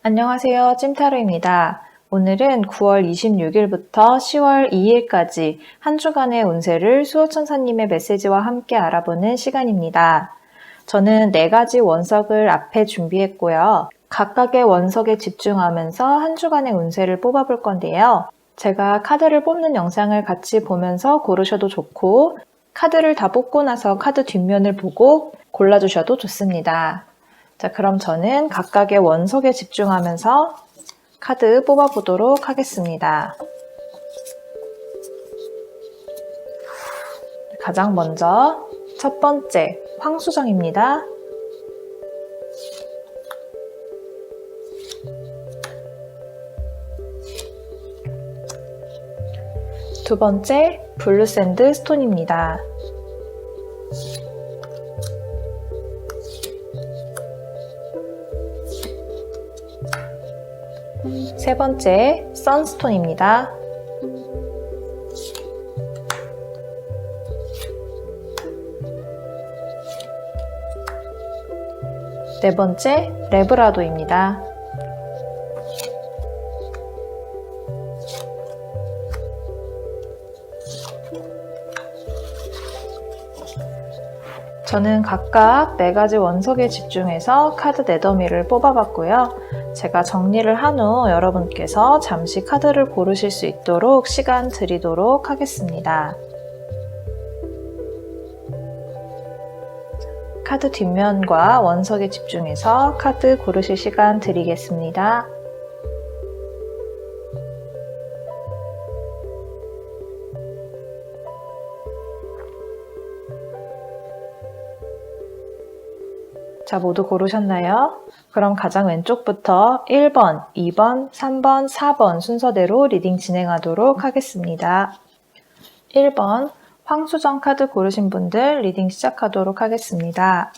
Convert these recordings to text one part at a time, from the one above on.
안녕하세요. 찜타로입니다. 오늘은 9월 26일부터 10월 2일까지 한 주간의 운세를 수호천사님의 메시지와 함께 알아보는 시간입니다. 저는 4가지 원석을 앞에 준비했고요. 각각의 원석에 집중하면서 한 주간의 운세를 뽑아볼 건데요. 제가 카드를 뽑는 영상을 같이 보면서 고르셔도 좋고, 카드를 다 뽑고 나서 카드 뒷면을 보고 골라주셔도 좋습니다. 자, 그럼 저는 각각의 원석에 집중하면서 카드 뽑아보도록 하겠습니다. 가장 먼저 첫 번째 황수정입니다. 두 번째 블루샌드 스톤입니다. 세 번째 선스톤입니다. 네 번째 레브라도입니다. 저는 각각 4가지 원석에 집중해서 카드 4더미를 뽑아봤고요. 제가 정리를 한 후 여러분께서 잠시 카드를 고르실 수 있도록 시간 드리도록 하겠습니다. 카드 뒷면과 원석에 집중해서 카드 고르실 시간 드리겠습니다. 자, 모두 고르셨나요? 그럼 가장 왼쪽부터 1번, 2번, 3번, 4번 순서대로 리딩 진행하도록 하겠습니다. 1번, 황수정 카드 고르신 분들 리딩 시작하도록 하겠습니다.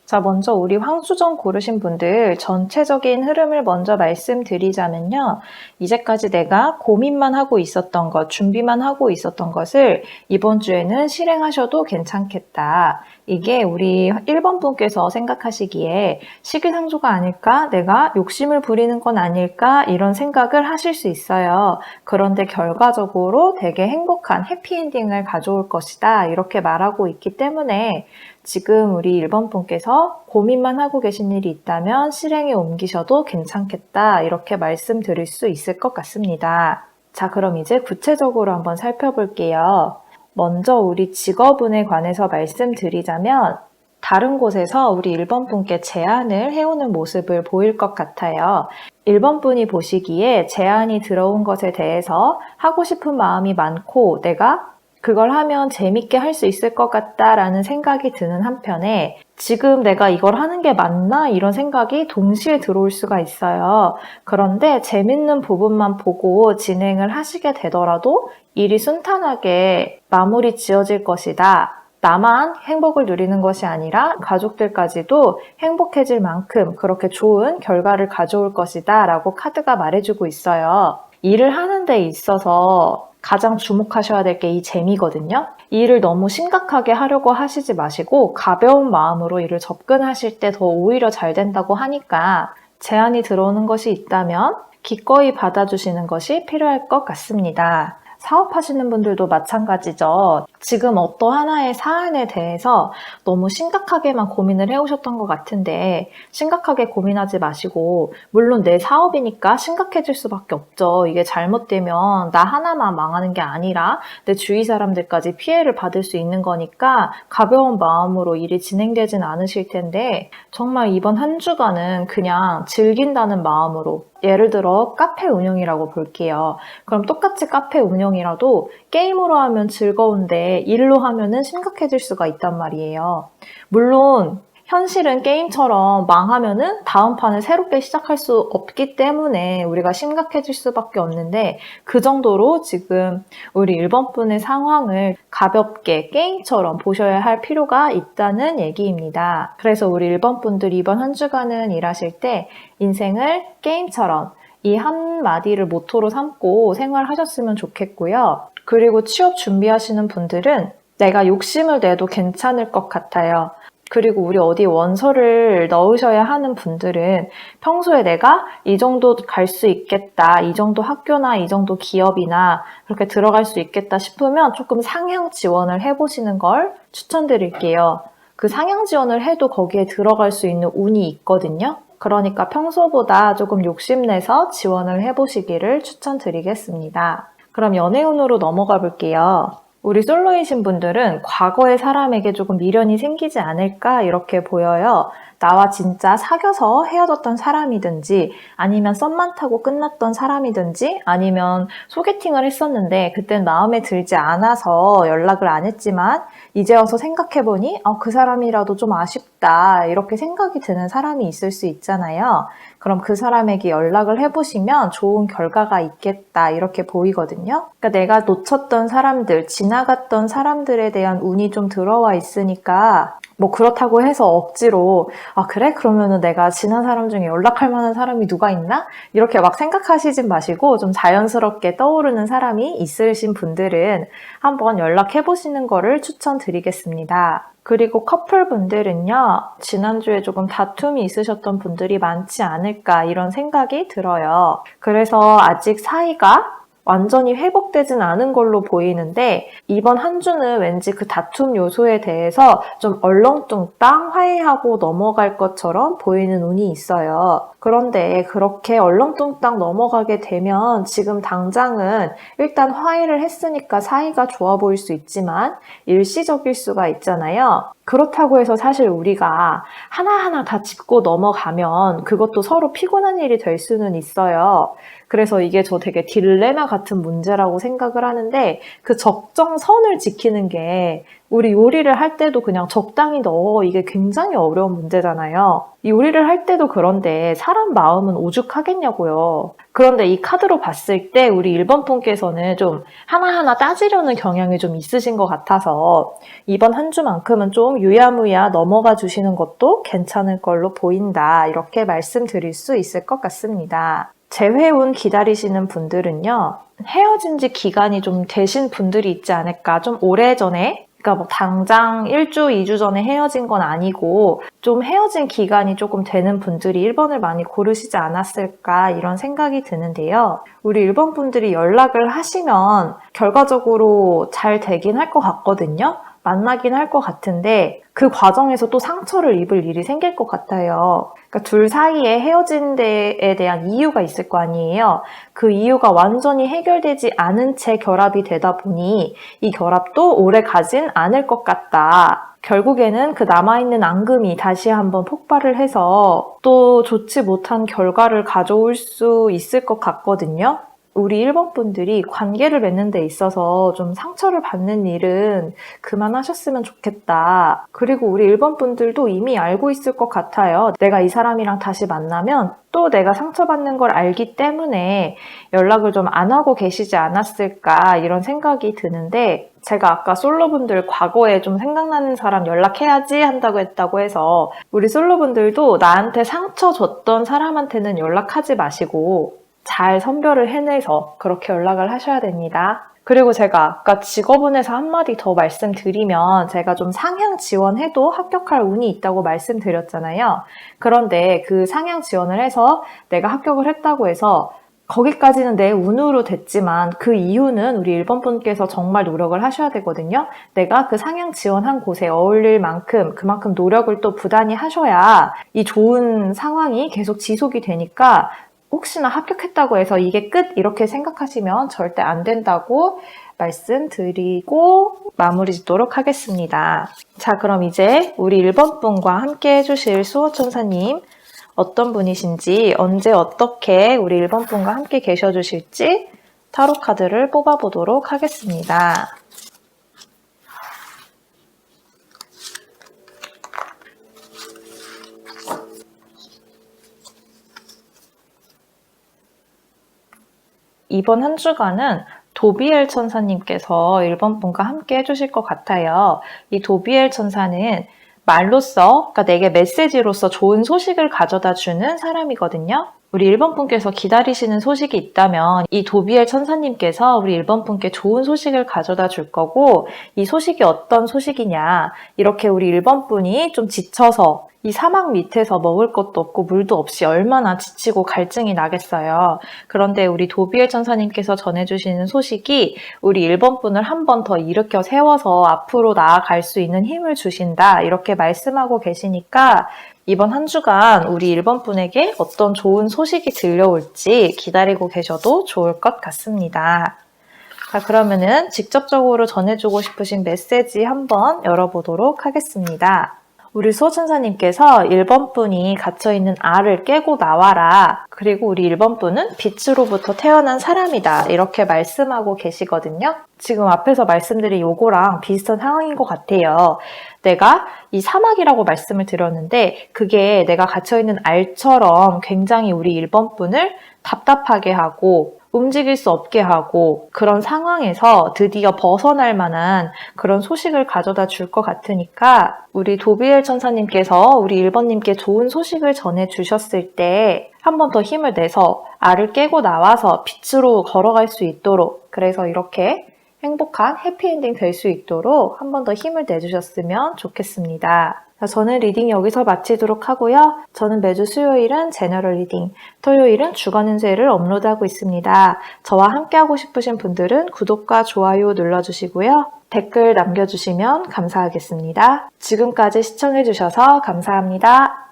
자, 먼저 우리 황수정 고르신 분들 전체적인 흐름을 먼저 말씀드리자면요. 이제까지 내가 고민만 하고 있었던 것, 준비만 하고 있었던 것을 이번 주에는 실행하셔도 괜찮겠다. 이게 우리 1번 분께서 생각하시기에 시기상조가 아닐까? 내가 욕심을 부리는 건 아닐까? 이런 생각을 하실 수 있어요. 그런데 결과적으로 되게 행복한 해피엔딩을 가져올 것이다. 이렇게 말하고 있기 때문에 지금 우리 1번 분께서 고민만 하고 계신 일이 있다면 실행에 옮기셔도 괜찮겠다. 이렇게 말씀드릴 수 있을 것 같습니다. 자, 그럼 이제 구체적으로 한번 살펴볼게요. 먼저 우리 직업운에 관해서 말씀드리자면 다른 곳에서 우리 1번 분께 제안을 해오는 모습을 보일 것 같아요. 1번 분이 보시기에 제안이 들어온 것에 대해서 하고 싶은 마음이 많고 내가 그걸 하면 재밌게 할 수 있을 것 같다라는 생각이 드는 한편에 지금 내가 이걸 하는 게 맞나? 이런 생각이 동시에 들어올 수가 있어요. 그런데 재밌는 부분만 보고 진행을 하시게 되더라도 일이 순탄하게 마무리 지어질 것이다. 나만 행복을 누리는 것이 아니라 가족들까지도 행복해질 만큼 그렇게 좋은 결과를 가져올 것이다 라고 카드가 말해주고 있어요. 일을 하는 데 있어서 가장 주목하셔야 될 게 이 재미거든요. 이 일을 너무 심각하게 하려고 하시지 마시고 가벼운 마음으로 일을 접근하실 때 더 오히려 잘 된다고 하니까 제안이 들어오는 것이 있다면 기꺼이 받아주시는 것이 필요할 것 같습니다. 사업하시는 분들도 마찬가지죠. 지금 어떠하나의 사안에 대해서 너무 심각하게만 고민을 해오셨던 것 같은데 심각하게 고민하지 마시고 물론 내 사업이니까 심각해질 수밖에 없죠. 이게 잘못되면 나 하나만 망하는 게 아니라 내 주위 사람들까지 피해를 받을 수 있는 거니까 가벼운 마음으로 일이 진행되진 않으실 텐데 정말 이번 한 주간은 그냥 즐긴다는 마음으로 예를 들어 카페 운영이라고 볼게요. 그럼 똑같이 카페 운영이라도 게임으로 하면 즐거운데 일로 하면은 심각해질 수가 있단 말이에요. 물론 현실은 게임처럼 망하면은 다음 판을 새롭게 시작할 수 없기 때문에 우리가 심각해질 수밖에 없는데 그 정도로 지금 우리 1번 분의 상황을 가볍게 게임처럼 보셔야 할 필요가 있다는 얘기입니다. 그래서 우리 1번 분들 이번 한 주간은 일하실 때 인생을 게임처럼 이 한마디를 모토로 삼고 생활하셨으면 좋겠고요. 그리고 취업 준비하시는 분들은 내가 욕심을 내도 괜찮을 것 같아요. 그리고 우리 어디 원서를 넣으셔야 하는 분들은 평소에 내가 이 정도 갈 수 있겠다, 이 정도 학교나 이 정도 기업이나 그렇게 들어갈 수 있겠다 싶으면 조금 상향 지원을 해보시는 걸 추천드릴게요. 그 상향 지원을 해도 거기에 들어갈 수 있는 운이 있거든요. 그러니까 평소보다 조금 욕심내서 지원을 해보시기를 추천드리겠습니다. 그럼 연애운으로 넘어가 볼게요. 우리 솔로이신 분들은 과거의 사람에게 조금 미련이 생기지 않을까 이렇게 보여요. 나와 진짜 사귀어서 헤어졌던 사람이든지 아니면 썸만 타고 끝났던 사람이든지 아니면 소개팅을 했었는데 그땐 마음에 들지 않아서 연락을 안 했지만 이제 와서 생각해보니 그 사람이라도 좀 아쉽다 이렇게 생각이 드는 사람이 있을 수 있잖아요. 그럼 그 사람에게 연락을 해보시면 좋은 결과가 있겠다 이렇게 보이거든요. 그러니까 내가 놓쳤던 사람들, 지나갔던 사람들에 대한 운이 좀 들어와 있으니까 뭐 그렇다고 해서 억지로 그래? 그러면은 내가 지난 사람 중에 연락할 만한 사람이 누가 있나? 이렇게 막 생각하시진 마시고 좀 자연스럽게 떠오르는 사람이 있으신 분들은 한번 연락해 보시는 거를 추천드리겠습니다. 그리고 커플분들은요, 지난주에 조금 다툼이 있으셨던 분들이 많지 않을까 이런 생각이 들어요. 그래서 아직 사이가 완전히 회복되진 않은 걸로 보이는데 이번 한 주는 왠지 그 다툼 요소에 대해서 좀 얼렁뚱땅 화해하고 넘어갈 것처럼 보이는 운이 있어요. 그런데 그렇게 얼렁뚱땅 넘어가게 되면 지금 당장은 일단 화해를 했으니까 사이가 좋아 보일 수 있지만 일시적일 수가 있잖아요. 그렇다고 해서 사실 우리가 하나하나 다 짚고 넘어가면 그것도 서로 피곤한 일이 될 수는 있어요. 그래서 이게 저 되게 딜레마 같은 문제라고 생각을 하는데 그 적정선을 지키는 게 우리 요리를 할 때도 그냥 적당히 넣어 이게 굉장히 어려운 문제잖아요. 이 요리를 할 때도 그런데 사람 마음은 오죽하겠냐고요. 그런데 이 카드로 봤을 때 우리 1번 분께서는 좀 하나하나 따지려는 경향이 좀 있으신 것 같아서 이번 한 주만큼은 좀 유야무야 넘어가 주시는 것도 괜찮을 걸로 보인다. 이렇게 말씀드릴 수 있을 것 같습니다. 재회운 기다리시는 분들은요. 헤어진 지 기간이 좀 되신 분들이 있지 않을까. 좀 오래전에 그러니까 뭐 당장 1주, 2주 전에 헤어진 건 아니고 좀 헤어진 기간이 조금 되는 분들이 1번을 많이 고르시지 않았을까 이런 생각이 드는데요. 우리 1번 분들이 연락을 하시면 결과적으로 잘 되긴 할 것 같거든요. 만나긴 할 것 같은데 그 과정에서 또 상처를 입을 일이 생길 것 같아요. 그러니까 둘 사이에 헤어진 데에 대한 이유가 있을 거 아니에요. 그 이유가 완전히 해결되지 않은 채 결합이 되다 보니 이 결합도 오래 가진 않을 것 같다. 결국에는 그 남아있는 앙금이 다시 한번 폭발을 해서 또 좋지 못한 결과를 가져올 수 있을 것 같거든요. 우리 1번 분들이 관계를 맺는 데 있어서 좀 상처를 받는 일은 그만하셨으면 좋겠다. 그리고 우리 1번 분들도 이미 알고 있을 것 같아요. 내가 이 사람이랑 다시 만나면 또 내가 상처받는 걸 알기 때문에 연락을 좀 안 하고 계시지 않았을까 이런 생각이 드는데 제가 아까 솔로분들 과거에 좀 생각나는 사람 연락해야지 한다고 했다고 해서 우리 솔로분들도 나한테 상처 줬던 사람한테는 연락하지 마시고 잘 선별을 해내서 그렇게 연락을 하셔야 됩니다. 그리고 제가 아까 직업운에서 한마디 더 말씀드리면 제가 좀 상향 지원해도 합격할 운이 있다고 말씀드렸잖아요. 그런데 그 상향 지원을 해서 내가 합격을 했다고 해서 거기까지는 내 운으로 됐지만 그 이유는 우리 1번 분께서 정말 노력을 하셔야 되거든요. 내가 그 상향 지원한 곳에 어울릴 만큼 그만큼 노력을 또 부단히 하셔야 이 좋은 상황이 계속 지속이 되니까 혹시나 합격했다고 해서 이게 끝 이렇게 생각하시면 절대 안 된다고 말씀드리고 마무리 짓도록 하겠습니다. 자, 그럼 이제 우리 1번 분과 함께 해주실 수호천사님 어떤 분이신지 언제 어떻게 우리 1번 분과 함께 계셔주실지 타로 카드를 뽑아보도록 하겠습니다. 이번 한 주간은 도비엘 천사님께서 1번 분과 함께 해주실 것 같아요. 이 도비엘 천사는 말로써, 그러니까 내게 메시지로서 좋은 소식을 가져다 주는 사람이거든요. 우리 1번 분께서 기다리시는 소식이 있다면 이 도비엘 천사님께서 우리 1번 분께 좋은 소식을 가져다 줄 거고, 이 소식이 어떤 소식이냐, 이렇게 우리 1번 분이 좀 지쳐서 이 사막 밑에서 먹을 것도 없고 물도 없이 얼마나 지치고 갈증이 나겠어요. 그런데 우리 도비엘 천사님께서 전해주시는 소식이 우리 1번 분을 한 번 더 일으켜 세워서 앞으로 나아갈 수 있는 힘을 주신다, 이렇게 말씀하고 계시니까 이번 한 주간 우리 1번 분에게 어떤 좋은 소식이 들려올지 기다리고 계셔도 좋을 것 같습니다. 자, 그러면은 직접적으로 전해주고 싶으신 메시지 한번 열어보도록 하겠습니다. 우리 수호천사님께서 1번 분이 갇혀있는 알을 깨고 나와라. 그리고 우리 1번 분은 빛으로부터 태어난 사람이다, 이렇게 말씀하고 계시거든요. 지금 앞에서 말씀드린 요거랑 비슷한 상황인 것 같아요. 내가 이 사막이라고 말씀을 드렸는데 그게 내가 갇혀있는 알처럼 굉장히 우리 1번 분을 답답하게 하고 움직일 수 없게 하고, 그런 상황에서 드디어 벗어날 만한 그런 소식을 가져다 줄 것 같으니까 우리 도비엘 천사님께서 우리 1번님께 좋은 소식을 전해주셨을 때 한 번 더 힘을 내서 알을 깨고 나와서 빛으로 걸어갈 수 있도록, 그래서 이렇게 행복한 해피엔딩 될 수 있도록 한 번 더 힘을 내주셨으면 좋겠습니다. 자, 저는 리딩 여기서 마치도록 하고요. 저는 매주 수요일은 제너럴 리딩, 토요일은 주간 운세를 업로드하고 있습니다. 저와 함께하고 싶으신 분들은 구독과 좋아요 눌러주시고요. 댓글 남겨주시면 감사하겠습니다. 지금까지 시청해주셔서 감사합니다.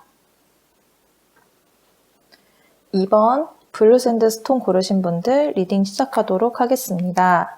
2번 블루샌드 스톤 고르신 분들 리딩 시작하도록 하겠습니다.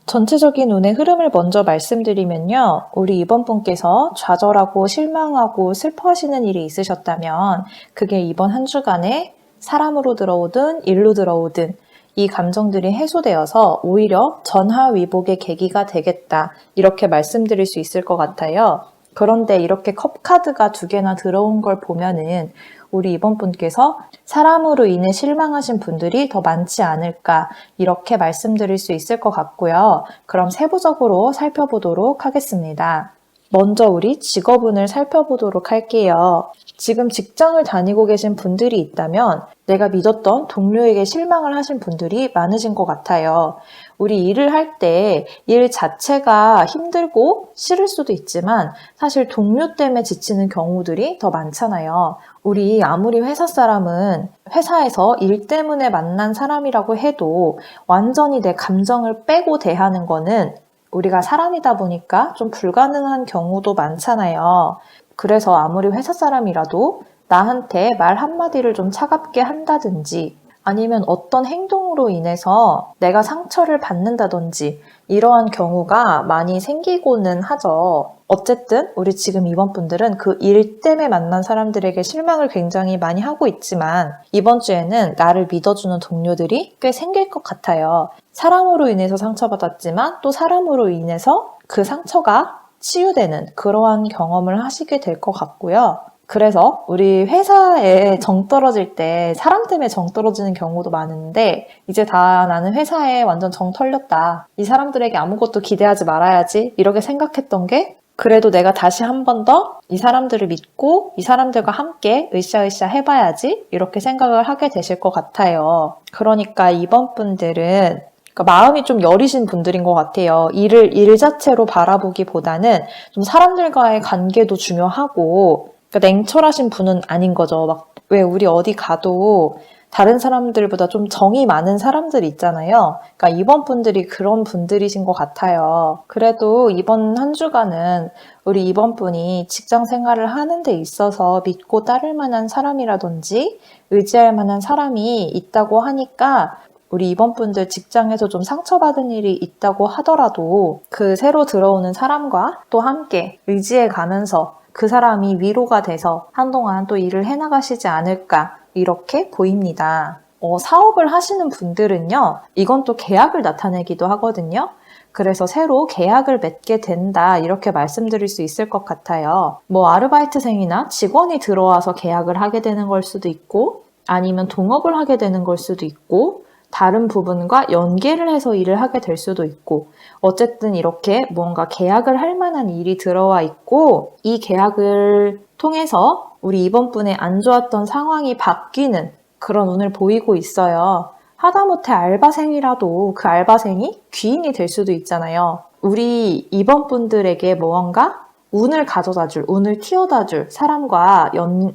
전체적인 운의 흐름을 먼저 말씀드리면요. 우리 2번 분께서 좌절하고 실망하고 슬퍼하시는 일이 있으셨다면 그게 이번 한 주간에 사람으로 들어오든 일로 들어오든 이 감정들이 해소되어서 오히려 전하위복의 계기가 되겠다, 이렇게 말씀드릴 수 있을 것 같아요. 그런데 이렇게 컵카드가 2개나 들어온 걸 보면은 우리 2번 분께서 사람으로 인해 실망하신 분들이 더 많지 않을까, 이렇게 말씀드릴 수 있을 것 같고요. 그럼 세부적으로 살펴보도록 하겠습니다. 먼저 우리 직업운을 살펴보도록 할게요. 지금 직장을 다니고 계신 분들이 있다면 내가 믿었던 동료에게 실망을 하신 분들이 많으신 것 같아요. 우리 일을 할 때 일 자체가 힘들고 싫을 수도 있지만 사실 동료 때문에 지치는 경우들이 더 많잖아요. 우리 아무리 회사 사람은 회사에서 일 때문에 만난 사람이라고 해도 완전히 내 감정을 빼고 대하는 거는 우리가 사람이다 보니까 좀 불가능한 경우도 많잖아요. 그래서 아무리 회사 사람이라도 나한테 말 한마디를 좀 차갑게 한다든지 아니면 어떤 행동으로 인해서 내가 상처를 받는다든지 이러한 경우가 많이 생기고는 하죠. 어쨌든 우리 지금 이번 분들은 그 일 때문에 만난 사람들에게 실망을 굉장히 많이 하고 있지만 이번 주에는 나를 믿어주는 동료들이 꽤 생길 것 같아요. 사람으로 인해서 상처받았지만 또 사람으로 인해서 그 상처가 치유되는 그러한 경험을 하시게 될 것 같고요. 그래서 우리 회사에 정 떨어질 때 사람 때문에 정 떨어지는 경우도 많은데 이제 다 나는 회사에 완전 정 털렸다. 이 사람들에게 아무것도 기대하지 말아야지. 이렇게 생각했던 게 그래도 내가 다시 한 번 더 이 사람들을 믿고 이 사람들과 함께 으쌰으쌰 해봐야지. 이렇게 생각을 하게 되실 것 같아요. 그러니까 이번 분들은 마음이 좀 여리신 분들인 것 같아요. 일을 일 자체로 바라보기보다는 좀 사람들과의 관계도 중요하고 그러니까 냉철하신 분은 아닌 거죠. 막 왜 우리 어디 가도 다른 사람들보다 좀 정이 많은 사람들 있잖아요. 그러니까 이번 분들이 그런 분들이신 것 같아요. 그래도 이번 한 주간은 우리 이번 분이 직장 생활을 하는 데 있어서 믿고 따를 만한 사람이라든지 의지할 만한 사람이 있다고 하니까 우리 이번 분들 직장에서 좀 상처받은 일이 있다고 하더라도 그 새로 들어오는 사람과 또 함께 의지해 가면서 그 사람이 위로가 돼서 한동안 또 일을 해나가시지 않을까 이렇게 보입니다. 사업을 하시는 분들은요. 이건 또 계약을 나타내기도 하거든요. 그래서 새로 계약을 맺게 된다 이렇게 말씀드릴 수 있을 것 같아요. 아르바이트생이나 직원이 들어와서 계약을 하게 되는 걸 수도 있고 아니면 동업을 하게 되는 걸 수도 있고 다른 부분과 연계를 해서 일을 하게 될 수도 있고 어쨌든 이렇게 뭔가 계약을 할 만한 일이 들어와 있고 이 계약을 통해서 우리 이번 분의 안 좋았던 상황이 바뀌는 그런 운을 보이고 있어요. 하다못해 알바생이라도 그 알바생이 귀인이 될 수도 있잖아요. 우리 이번 분들에게 무언가 운을 가져다 줄, 운을 틔워다 줄 사람과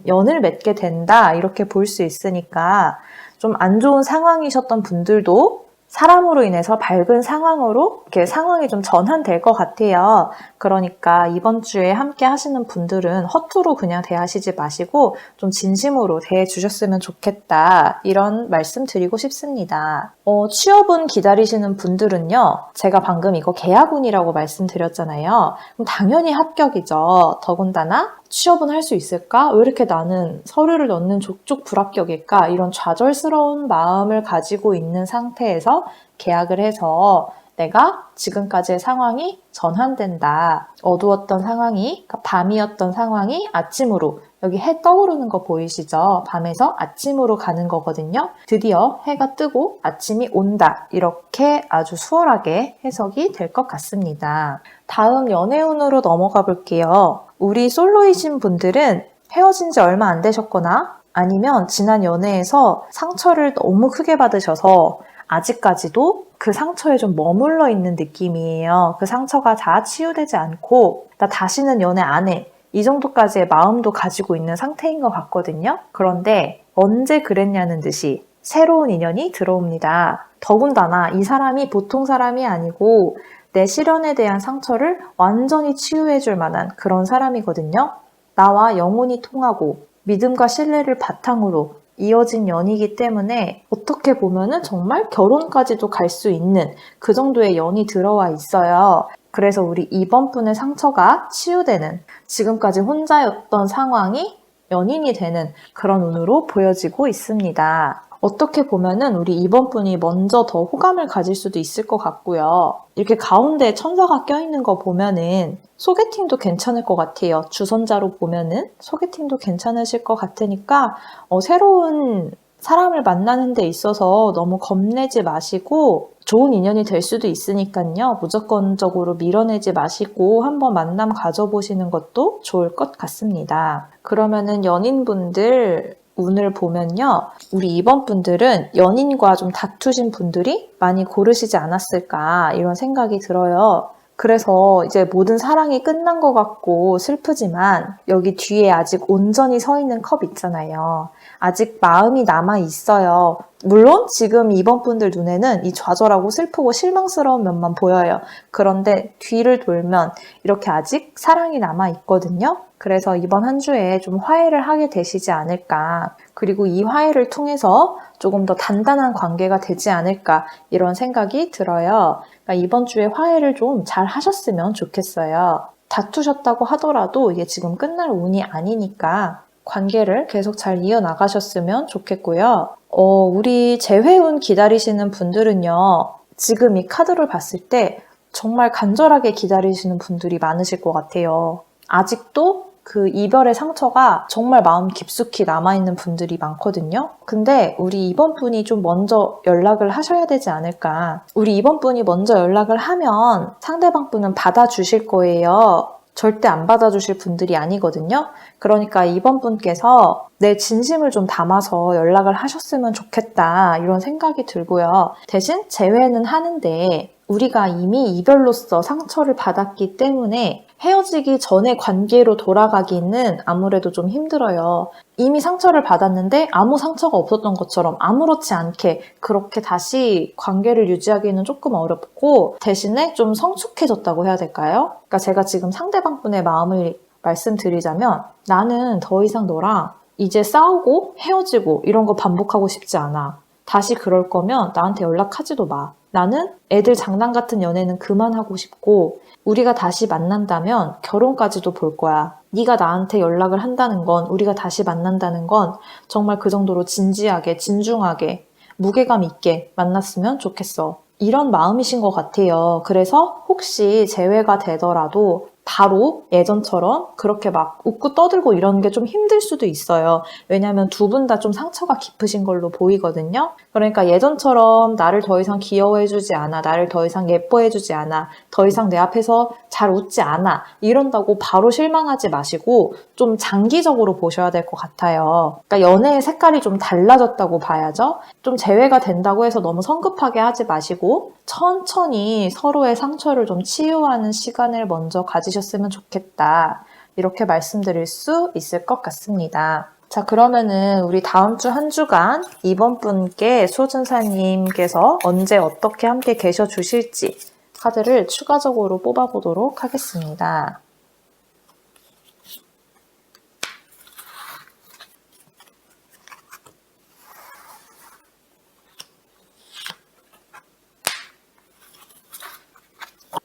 연을 맺게 된다, 이렇게 볼 수 있으니까 좀 안 좋은 상황이셨던 분들도 사람으로 인해서 밝은 상황으로 이렇게 상황이 좀 전환될 것 같아요. 그러니까 이번 주에 함께 하시는 분들은 허투루 그냥 대하시지 마시고 좀 진심으로 대해주셨으면 좋겠다, 이런 말씀 드리고 싶습니다. 취업운 기다리시는 분들은요, 제가 방금 이거 계약운이라고 말씀드렸잖아요. 그럼 당연히 합격이죠. 더군다나 취업은 할 수 있을까? 왜 이렇게 나는 서류를 넣는 족족 불합격일까? 이런 좌절스러운 마음을 가지고 있는 상태에서 계약을 해서 내가 지금까지의 상황이 전환된다. 어두웠던 상황이, 그러니까 밤이었던 상황이 아침으로, 여기 해 떠오르는 거 보이시죠? 밤에서 아침으로 가는 거거든요. 드디어 해가 뜨고 아침이 온다. 이렇게 아주 수월하게 해석이 될 것 같습니다. 다음 연애운으로 넘어가 볼게요. 우리 솔로이신 분들은 헤어진 지 얼마 안 되셨거나 아니면 지난 연애에서 상처를 너무 크게 받으셔서 아직까지도 그 상처에 좀 머물러 있는 느낌이에요. 그 상처가 다 치유되지 않고 나 다시는 연애 안 해, 이 정도까지의 마음도 가지고 있는 상태인 것 같거든요. 그런데 언제 그랬냐는 듯이 새로운 인연이 들어옵니다. 더군다나 이 사람이 보통 사람이 아니고 내 시련에 대한 상처를 완전히 치유해줄 만한 그런 사람이거든요. 나와 영혼이 통하고 믿음과 신뢰를 바탕으로 이어진 연이기 때문에 어떻게 보면은 정말 결혼까지도 갈 수 있는 그 정도의 연이 들어와 있어요. 그래서 우리 이번 분의 상처가 치유되는, 지금까지 혼자였던 상황이 연인이 되는 그런 운으로 보여지고 있습니다. 어떻게 보면은 우리 이번 분이 먼저 더 호감을 가질 수도 있을 것 같고요. 이렇게 가운데 천사가 껴있는 거 보면은 소개팅도 괜찮을 것 같아요. 주선자로 보면은 소개팅도 괜찮으실 것 같으니까 새로운 사람을 만나는 데 있어서 너무 겁내지 마시고 좋은 인연이 될 수도 있으니까요. 무조건적으로 밀어내지 마시고 한번 만남 가져보시는 것도 좋을 것 같습니다. 그러면은 연인분들 운을 보면요. 우리 이번 분들은 연인과 좀 다투신 분들이 많이 고르시지 않았을까, 이런 생각이 들어요. 그래서 이제 모든 사랑이 끝난 것 같고 슬프지만 여기 뒤에 아직 온전히 서 있는 컵 있잖아요. 아직 마음이 남아 있어요. 물론 지금 이번 분들 눈에는 이 좌절하고 슬프고 실망스러운 면만 보여요. 그런데 뒤를 돌면 이렇게 아직 사랑이 남아 있거든요. 그래서 이번 한 주에 좀 화해를 하게 되시지 않을까. 그리고 이 화해를 통해서 조금 더 단단한 관계가 되지 않을까, 이런 생각이 들어요. 그러니까 이번 주에 화해를 좀 잘 하셨으면 좋겠어요. 다투셨다고 하더라도 이게 지금 끝날 운이 아니니까 관계를 계속 잘 이어나가셨으면 좋겠고요. 우리 재회운 기다리시는 분들은요, 지금 이 카드를 봤을 때 정말 간절하게 기다리시는 분들이 많으실 것 같아요. 아직도 그 이별의 상처가 정말 마음 깊숙이 남아있는 분들이 많거든요. 근데 우리 이번 분이 좀 먼저 연락을 하셔야 되지 않을까. 우리 이번 분이 먼저 연락을 하면 상대방 분은 받아주실 거예요. 절대 안 받아주실 분들이 아니거든요. 그러니까 이번 분께서 내 진심을 좀 담아서 연락을 하셨으면 좋겠다, 이런 생각이 들고요. 대신 재회는 하는데 우리가 이미 이별로서 상처를 받았기 때문에 헤어지기 전의 관계로 돌아가기는 아무래도 좀 힘들어요. 이미 상처를 받았는데 아무 상처가 없었던 것처럼 아무렇지 않게 그렇게 다시 관계를 유지하기는 조금 어렵고, 대신에 좀 성숙해졌다고 해야 될까요? 그러니까 제가 지금 상대방분의 마음을 말씀드리자면, 나는 더 이상 너랑 이제 싸우고 헤어지고 이런 거 반복하고 싶지 않아. 다시 그럴 거면 나한테 연락하지도 마. 나는 애들 장난 같은 연애는 그만하고 싶고, 우리가 다시 만난다면 결혼까지도 볼 거야. 네가 나한테 연락을 한다는 건, 우리가 다시 만난다는 건 정말 그 정도로 진지하게, 진중하게, 무게감 있게 만났으면 좋겠어. 이런 마음이신 것 같아요. 그래서 혹시 재회가 되더라도 바로 예전처럼 그렇게 막 웃고 떠들고 이런 게 좀 힘들 수도 있어요. 왜냐하면 두 분 다 좀 상처가 깊으신 걸로 보이거든요. 그러니까 예전처럼 나를 더 이상 귀여워해주지 않아, 나를 더 이상 예뻐해주지 않아, 더 이상 내 앞에서 잘 웃지 않아 이런다고 바로 실망하지 마시고 좀 장기적으로 보셔야 될 것 같아요. 그러니까 연애의 색깔이 좀 달라졌다고 봐야죠. 좀 재회가 된다고 해서 너무 성급하게 하지 마시고 천천히 서로의 상처를 좀 치유하는 시간을 먼저 가지셨으면 좋겠다. 이렇게 말씀드릴 수 있을 것 같습니다. 자, 그러면은 우리 다음 주 한 주간 이번 분께 수호천사님께서 언제 어떻게 함께 계셔 주실지 카드를 추가적으로 뽑아보도록 하겠습니다.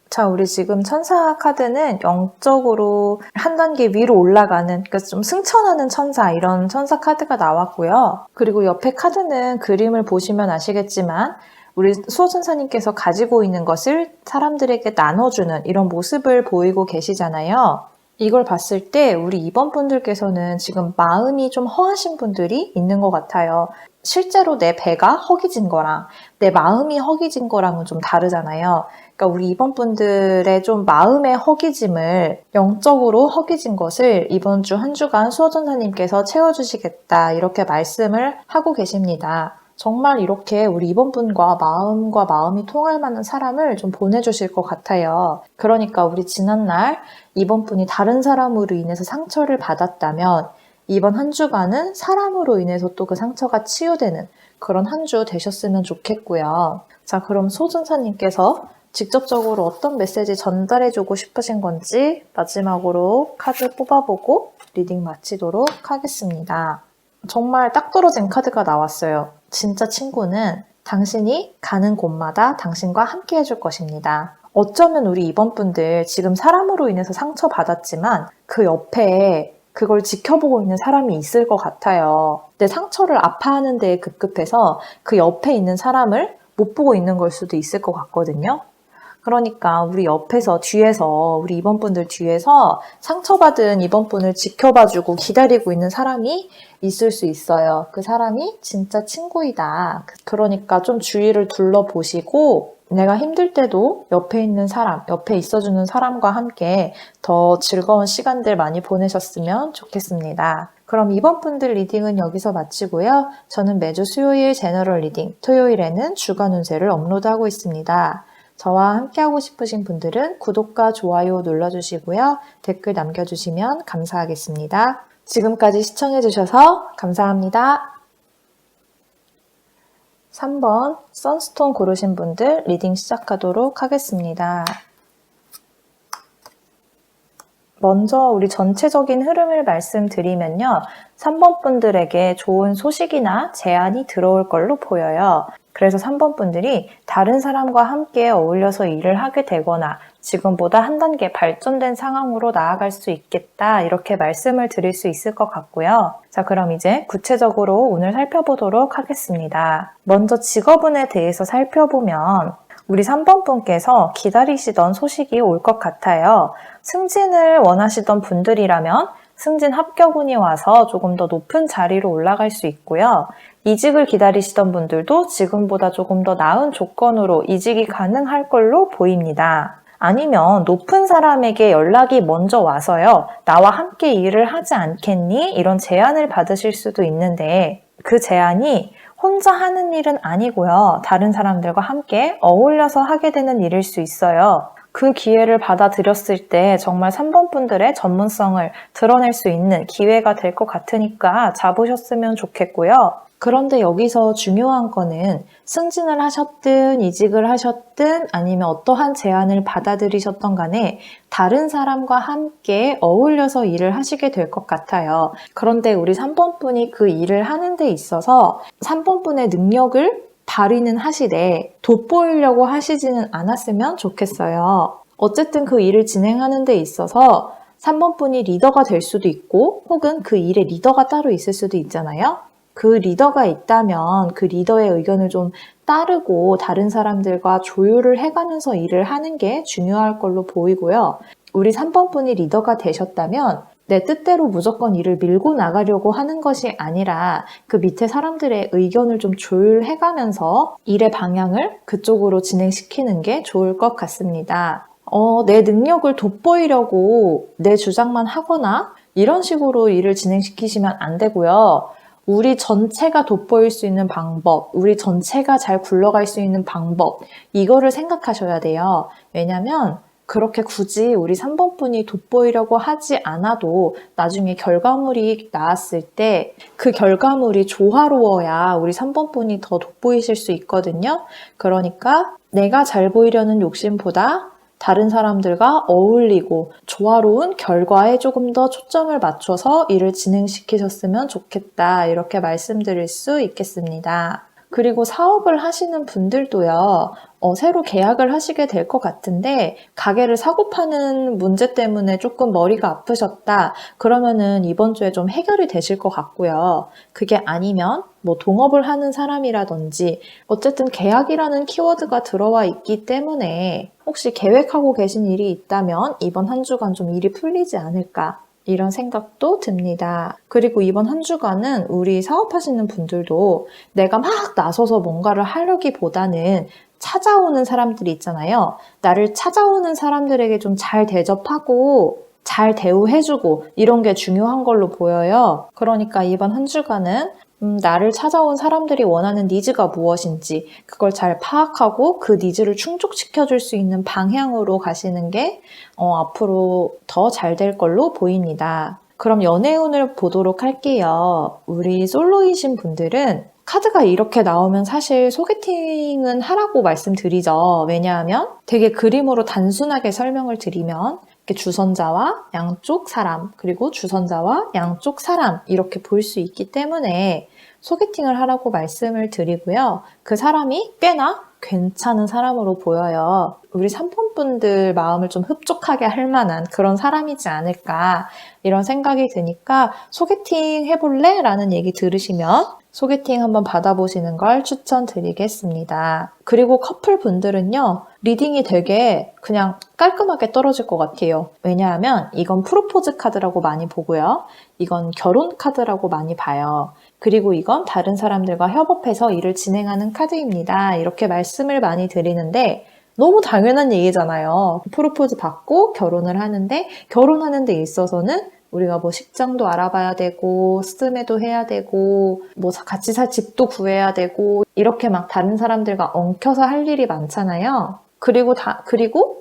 자, 우리 지금 천사 카드는 영적으로 한 단계 위로 올라가는, 그러니까 좀 승천하는 천사, 이런 천사 카드가 나왔고요. 그리고 옆에 카드는 그림을 보시면 아시겠지만 우리 수호천사님께서 가지고 있는 것을 사람들에게 나눠주는 이런 모습을 보이고 계시잖아요. 이걸 봤을 때 우리 이번 분들께서는 지금 마음이 좀 허하신 분들이 있는 것 같아요. 실제로 내 배가 허기진 거랑 내 마음이 허기진 거랑은 좀 다르잖아요. 그러니까 우리 이번 분들의 좀 마음의 허기짐을, 영적으로 허기진 것을 이번 주 한 주간 수호천사님께서 채워주시겠다 이렇게 말씀을 하고 계십니다. 정말 이렇게 우리 이번 분과 마음이 통할 만한 사람을 좀 보내주실 것 같아요. 그러니까 우리 지난날 이번 분이 다른 사람으로 인해서 상처를 받았다면 이번 한 주간은 사람으로 인해서 또 그 상처가 치유되는 그런 한 주 되셨으면 좋겠고요. 자, 그럼 수호천사님께서 직접적으로 어떤 메시지 전달해주고 싶으신 건지 마지막으로 카드 뽑아보고 리딩 마치도록 하겠습니다. 정말 딱 떨어진 카드가 나왔어요. 진짜 친구는 당신이 가는 곳마다 당신과 함께 해줄 것입니다. 어쩌면 우리 이번 분들 지금 사람으로 인해서 상처받았지만 그 옆에 그걸 지켜보고 있는 사람이 있을 것 같아요. 내 상처를 아파하는 데에 급급해서 그 옆에 있는 사람을 못 보고 있는 걸 수도 있을 것 같거든요. 그러니까 우리 옆에서, 뒤에서, 우리 이번 분들 뒤에서 상처받은 이번 분을 지켜봐주고 기다리고 있는 사람이 있을 수 있어요. 그 사람이 진짜 친구이다. 그러니까 좀 주위를 둘러보시고 내가 힘들 때도 옆에 있는 사람, 옆에 있어주는 사람과 함께 더 즐거운 시간들 많이 보내셨으면 좋겠습니다. 그럼 이번 분들 리딩은 여기서 마치고요. 저는 매주 수요일 제너럴 리딩, 토요일에는 주간 운세를 업로드하고 있습니다. 저와 함께하고 싶으신 분들은 구독과 좋아요 눌러주시고요. 댓글 남겨주시면 감사하겠습니다. 지금까지 시청해주셔서 감사합니다. 3번 선스톤 고르신 분들 리딩 시작하도록 하겠습니다. 먼저 우리 전체적인 흐름을 말씀드리면요. 3번 분들에게 좋은 소식이나 제안이 들어올 걸로 보여요. 그래서 3번 분들이 다른 사람과 함께 어울려서 일을 하게 되거나 지금보다 한 단계 발전된 상황으로 나아갈 수 있겠다 이렇게 말씀을 드릴 수 있을 것 같고요. 자, 그럼 이제 구체적으로 오늘 살펴보도록 하겠습니다. 먼저 직업운에 대해서 살펴보면 우리 3번 분께서 기다리시던 소식이 올 것 같아요. 승진을 원하시던 분들이라면 승진 합격운이 와서 조금 더 높은 자리로 올라갈 수 있고요. 이직을 기다리시던 분들도 지금보다 조금 더 나은 조건으로 이직이 가능할 걸로 보입니다. 아니면 높은 사람에게 연락이 먼저 와서요. 나와 함께 일을 하지 않겠니? 이런 제안을 받으실 수도 있는데 그 제안이 혼자 하는 일은 아니고요. 다른 사람들과 함께 어울려서 하게 되는 일일 수 있어요. 그 기회를 받아들였을 때 정말 3번 분들의 전문성을 드러낼 수 있는 기회가 될 것 같으니까 잡으셨으면 좋겠고요. 그런데 여기서 중요한 거는 승진을 하셨든 이직을 하셨든 아니면 어떠한 제안을 받아들이셨던 간에 다른 사람과 함께 어울려서 일을 하시게 될 것 같아요. 그런데 우리 3번 분이 그 일을 하는 데 있어서 3번 분의 능력을 발휘는 하시되 돋보이려고 하시지는 않았으면 좋겠어요. 어쨌든 그 일을 진행하는 데 있어서 3번 분이 리더가 될 수도 있고 혹은 그 일에 리더가 따로 있을 수도 있잖아요. 그 리더가 있다면 그 리더의 의견을 좀 따르고 다른 사람들과 조율을 해가면서 일을 하는 게 중요할 걸로 보이고요. 우리 3번 분이 리더가 되셨다면 내 뜻대로 무조건 일을 밀고 나가려고 하는 것이 아니라 그 밑에 사람들의 의견을 좀 조율해가면서 일의 방향을 그쪽으로 진행시키는 게 좋을 것 같습니다. 내 능력을 돋보이려고 내 주장만 하거나 이런 식으로 일을 진행시키시면 안 되고요. 우리 전체가 돋보일 수 있는 방법, 우리 전체가 잘 굴러갈 수 있는 방법, 이거를 생각하셔야 돼요. 왜냐면 그렇게 굳이 우리 3번 분이 돋보이려고 하지 않아도 나중에 결과물이 나왔을 때 그 결과물이 조화로워야 우리 3번 분이 더 돋보이실 수 있거든요. 그러니까 내가 잘 보이려는 욕심보다 다른 사람들과 어울리고 조화로운 결과에 조금 더 초점을 맞춰서 일을 진행시키셨으면 좋겠다. 이렇게 말씀드릴 수 있겠습니다. 그리고 사업을 하시는 분들도요, 새로 계약을 하시게 될 것 같은데, 가게를 사고 파는 문제 때문에 조금 머리가 아프셨다. 그러면은 이번 주에 좀 해결이 되실 것 같고요. 그게 아니면, 동업을 하는 사람이라든지, 어쨌든 계약이라는 키워드가 들어와 있기 때문에, 혹시 계획하고 계신 일이 있다면, 이번 한 주간 좀 일이 풀리지 않을까. 이런 생각도 듭니다. 그리고 이번 한 주간은 우리 사업하시는 분들도 내가 막 나서서 뭔가를 하려기보다는 찾아오는 사람들이 있잖아요. 나를 찾아오는 사람들에게 좀 잘 대접하고 잘 대우해주고 이런 게 중요한 걸로 보여요. 그러니까 이번 한 주간은 나를 찾아온 사람들이 원하는 니즈가 무엇인지 그걸 잘 파악하고 그 니즈를 충족시켜줄 수 있는 방향으로 가시는 게 앞으로 더 잘 될 걸로 보입니다. 그럼 연애운을 보도록 할게요. 우리 솔로이신 분들은 카드가 이렇게 나오면 사실 소개팅은 하라고 말씀드리죠. 왜냐하면 되게 그림으로 단순하게 설명을 드리면 이렇게 주선자와 양쪽 사람, 그리고 주선자와 양쪽 사람 이렇게 볼 수 있기 때문에 소개팅을 하라고 말씀을 드리고요. 그 사람이 꽤나 괜찮은 사람으로 보여요. 우리 3번 분들 마음을 좀 흡족하게 할 만한 그런 사람이지 않을까 이런 생각이 드니까 소개팅 해볼래? 라는 얘기 들으시면 소개팅 한번 받아보시는 걸 추천드리겠습니다. 그리고 커플 분들은요, 리딩이 되게 그냥 깔끔하게 떨어질 것 같아요. 왜냐하면 이건 프로포즈 카드라고 많이 보고요. 이건 결혼 카드라고 많이 봐요. 그리고 이건 다른 사람들과 협업해서 일을 진행하는 카드입니다. 이렇게 말씀을 많이 드리는데 너무 당연한 얘기잖아요. 프로포즈 받고 결혼을 하는데 결혼하는 데 있어서는 우리가 식장도 알아봐야 되고 스드메도 해야 되고 같이 살 집도 구해야 되고 이렇게 막 다른 사람들과 엉켜서 할 일이 많잖아요. 그리고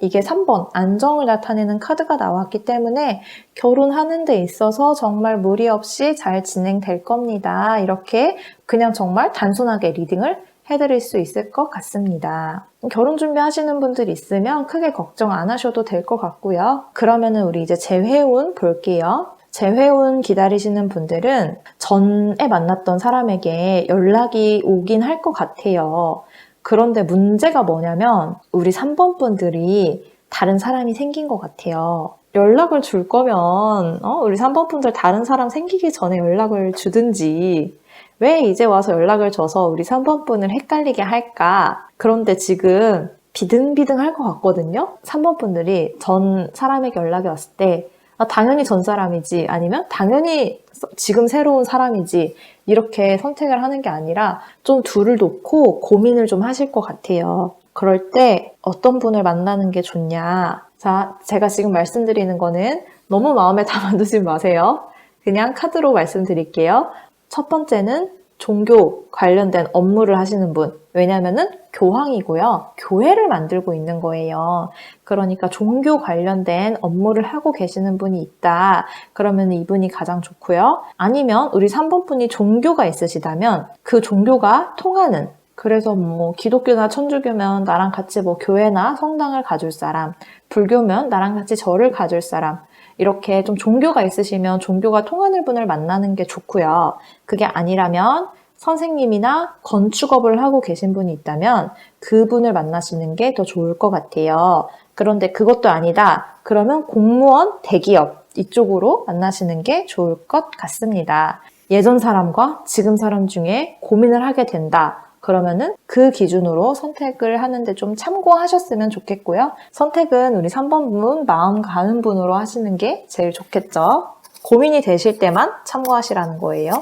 이게 3번 안정을 나타내는 카드가 나왔기 때문에 결혼하는 데 있어서 정말 무리 없이 잘 진행될 겁니다. 이렇게 그냥 정말 단순하게 리딩을 해드릴 수 있을 것 같습니다. 결혼 준비하시는 분들 있으면 크게 걱정 안 하셔도 될 것 같고요. 그러면은 우리 이제 재회운 볼게요. 재회운 기다리시는 분들은 전에 만났던 사람에게 연락이 오긴 할 것 같아요. 그런데 문제가 뭐냐면 우리 3번 분들이 다른 사람이 생긴 것 같아요. 연락을 줄 거면 우리 3번 분들 다른 사람 생기기 전에 연락을 주든지 왜 이제 와서 연락을 줘서 우리 3번 분을 헷갈리게 할까? 그런데 지금 비등비등할 것 같거든요? 3번 분들이 전 사람에게 연락이 왔을 때 당연히 전 사람이지 아니면 당연히 지금 새로운 사람이지 이렇게 선택을 하는 게 아니라 좀 둘을 놓고 고민을 좀 하실 것 같아요. 그럴 때 어떤 분을 만나는 게 좋냐? 자, 제가 지금 말씀드리는 거는 너무 마음에 담아두지 마세요. 그냥 카드로 말씀드릴게요. 첫 번째는 종교 관련된 업무를 하시는 분. 왜냐면은 교황이고요. 교회를 만들고 있는 거예요. 그러니까 종교 관련된 업무를 하고 계시는 분이 있다. 그러면 이분이 가장 좋고요. 아니면 우리 3번 분이 종교가 있으시다면 그 종교가 통하는 그래서 기독교나 천주교면 나랑 같이 교회나 성당을 가줄 사람, 불교면 나랑 같이 절을 가줄 사람, 이렇게 좀 종교가 있으시면 종교가 통하는 분을 만나는 게 좋고요. 그게 아니라면 선생님이나 건축업을 하고 계신 분이 있다면 그분을 만나시는 게 더 좋을 것 같아요. 그런데 그것도 아니다. 그러면 공무원, 대기업 이쪽으로 만나시는 게 좋을 것 같습니다. 예전 사람과 지금 사람 중에 고민을 하게 된다. 그러면은 그 기준으로 선택을 하는데 좀 참고하셨으면 좋겠고요. 선택은 우리 3번 분 마음 가는 분으로 하시는 게 제일 좋겠죠. 고민이 되실 때만 참고하시라는 거예요.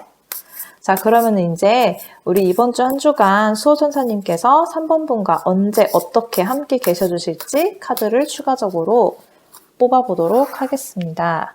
자, 그러면 이제 우리 이번 주 한 주간 수호천사님께서 3번 분과 언제 어떻게 함께 계셔주실지 카드를 추가적으로 뽑아보도록 하겠습니다.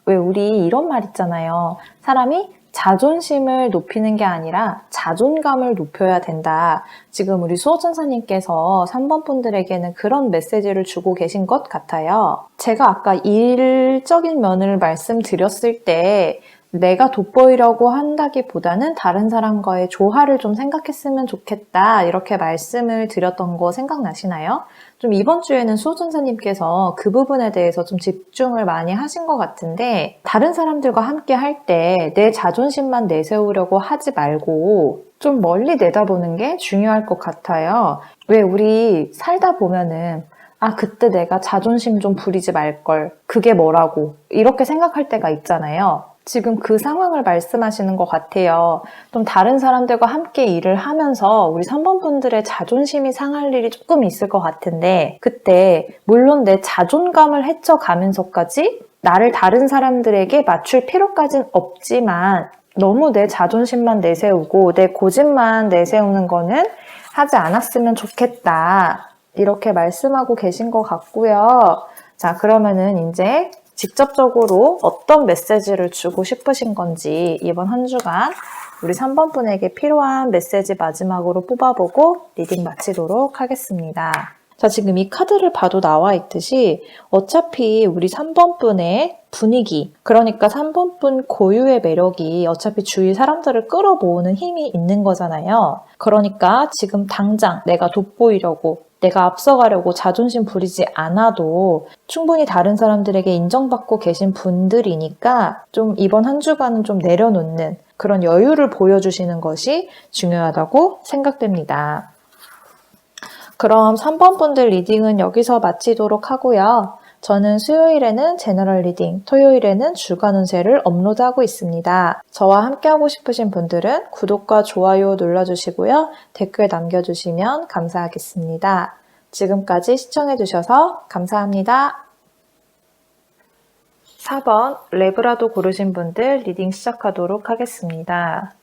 왜 우리 이런 말 있잖아요. 사람이 자존심을 높이는 게 아니라 자존감을 높여야 된다. 지금 우리 수호천사님께서 3번 분들에게는 그런 메시지를 주고 계신 것 같아요. 제가 아까 일적인 면을 말씀드렸을 때 내가 돋보이려고 한다기보다는 다른 사람과의 조화를 좀 생각했으면 좋겠다 이렇게 말씀을 드렸던 거 생각나시나요? 좀 이번 주에는 수호천사님께서 그 부분에 대해서 좀 집중을 많이 하신 것 같은데 다른 사람들과 함께 할 때 내 자존심만 내세우려고 하지 말고 좀 멀리 내다보는 게 중요할 것 같아요. 왜 우리 살다 보면은 아, 그때 내가 자존심 좀 부리지 말걸. 그게 뭐라고. 이렇게 생각할 때가 있잖아요. 지금 그 상황을 말씀하시는 것 같아요. 좀 다른 사람들과 함께 일을 하면서 우리 3번 분들의 자존심이 상할 일이 조금 있을 것 같은데 그때 물론 내 자존감을 헤쳐가면서까지 나를 다른 사람들에게 맞출 필요까진 없지만 너무 내 자존심만 내세우고 내 고집만 내세우는 거는 하지 않았으면 좋겠다. 이렇게 말씀하고 계신 것 같고요. 자, 그러면은 이제 직접적으로 어떤 메시지를 주고 싶으신 건지 이번 한 주간 우리 3번 분에게 필요한 메시지 마지막으로 뽑아보고 리딩 마치도록 하겠습니다. 자, 지금 이 카드를 봐도 나와 있듯이 어차피 우리 3번 분의 분위기, 그러니까 3번 분 고유의 매력이 어차피 주위 사람들을 끌어모으는 힘이 있는 거잖아요. 그러니까 지금 당장 내가 돋보이려고 내가 앞서가려고 자존심 부리지 않아도 충분히 다른 사람들에게 인정받고 계신 분들이니까 좀 이번 한 주간은 좀 내려놓는 그런 여유를 보여주시는 것이 중요하다고 생각됩니다. 그럼 3번 분들 리딩은 여기서 마치도록 하고요. 저는 수요일에는 제너럴 리딩, 토요일에는 주간 운세를 업로드하고 있습니다. 저와 함께하고 싶으신 분들은 구독과 좋아요 눌러주시고요. 댓글 남겨주시면 감사하겠습니다. 지금까지 시청해주셔서 감사합니다. 4번 레브라도 고르신 분들 리딩 시작하도록 하겠습니다.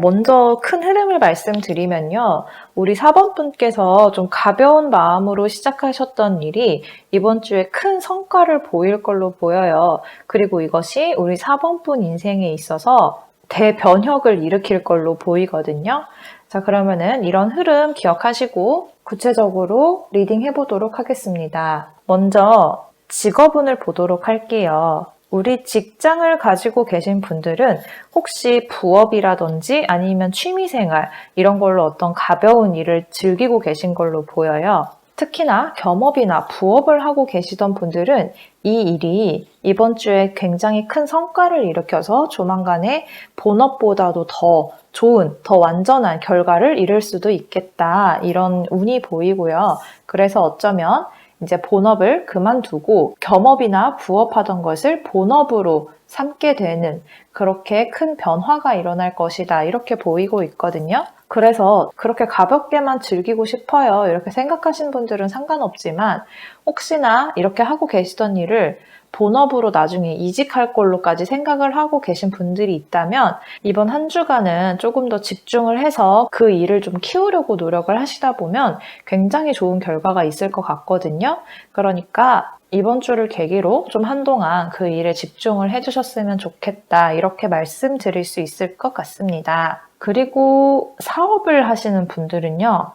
먼저 큰 흐름을 말씀드리면요. 우리 4번 분께서 좀 가벼운 마음으로 시작하셨던 일이 이번 주에 큰 성과를 보일 걸로 보여요. 그리고 이것이 우리 4번 분 인생에 있어서 대변혁을 일으킬 걸로 보이거든요. 자, 그러면은 이런 흐름 기억하시고 구체적으로 리딩 해보도록 하겠습니다. 먼저 직업운을 보도록 할게요. 우리 직장을 가지고 계신 분들은 혹시 부업이라든지 아니면 취미생활 이런 걸로 어떤 가벼운 일을 즐기고 계신 걸로 보여요. 특히나 겸업이나 부업을 하고 계시던 분들은 이 일이 이번 주에 굉장히 큰 성과를 일으켜서 조만간에 본업보다도 더 좋은, 더 완전한 결과를 이룰 수도 있겠다. 이런 운이 보이고요. 그래서 어쩌면 이제 본업을 그만두고 겸업이나 부업하던 것을 본업으로 삼게 되는 그렇게 큰 변화가 일어날 것이다. 이렇게 보이고 있거든요. 그래서 그렇게 가볍게만 즐기고 싶어요. 이렇게 생각하신 분들은 상관없지만 혹시나 이렇게 하고 계시던 일을 본업으로 나중에 이직할 걸로까지 생각을 하고 계신 분들이 있다면 이번 한 주간은 조금 더 집중을 해서 그 일을 좀 키우려고 노력을 하시다 보면 굉장히 좋은 결과가 있을 것 같거든요. 그러니까 이번 주를 계기로 좀 한동안 그 일에 집중을 해주셨으면 좋겠다. 이렇게 말씀드릴 수 있을 것 같습니다. 그리고 사업을 하시는 분들은요.